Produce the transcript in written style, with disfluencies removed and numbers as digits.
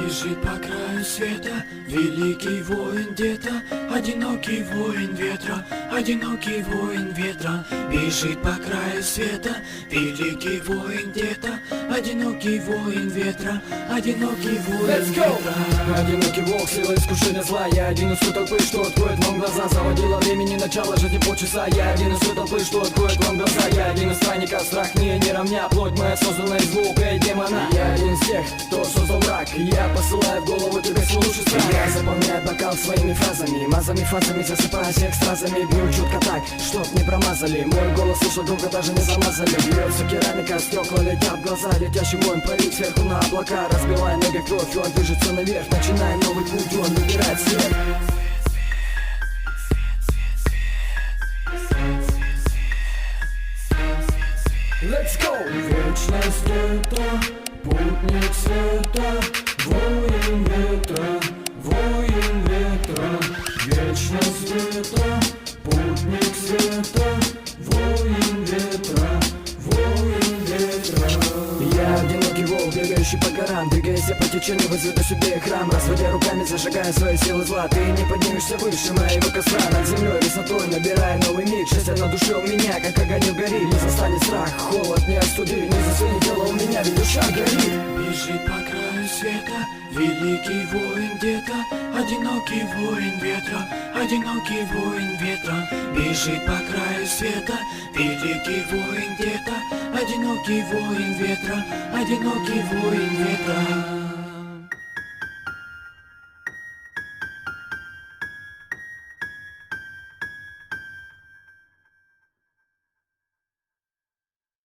Бежит по краю света великий воин где-то, одинокий воин ветра, одинокий воин ветра. Бежит по краю света великий воин где-то, одинокий воин ветра, одинокий воин ветра. Одинокий волк, сила искушения зла. Я один из той толпы, что откроет вам глаза. Заводила времени, начало жизни полчаса. Я один из той толпы, что откроет вам глаза. Я один из странников, страх мне не равня. Плоть моя создана из звука и демона. Я один из тех, кто создал враг. Я посылаю в голову тебе свой лучший страх. Я заполняю бокал своими фразами, мазами, фазами, засыпая всех стразами. Бью четко так, чтоб не промазали. Мой голос слышал долго, даже не замазали. Бьется керамика, стекла летят в глаза. Летящий воин парит сверху на облака. Разбивая ноги кровь, он движется наверх. Начиная новый путь, он выбирает свет. Let's go! Вечность это путник света, воин ветра, воин ветра. Вечность это путник света, воин ветра, воин ветра. Я одинокий волк, бегающий по горам. Двигаясь по течению, возведу себе храм. Разводя руками, зажигая свои силы зла. Ты не поднимешься выше моего костра. Над землей высотой набирая новый миг. Счастье на душе у меня, как огонь горит. Не застанет страх, холод не остудит. Не засунет тело у меня, ведь душа горит. Бежит по краю света великий воин где-то, одинокий воин ветра, одинокий воин ветра. Бежит по краю света великий воин где-то, одинокий воин ветра, одинокий воин ветра.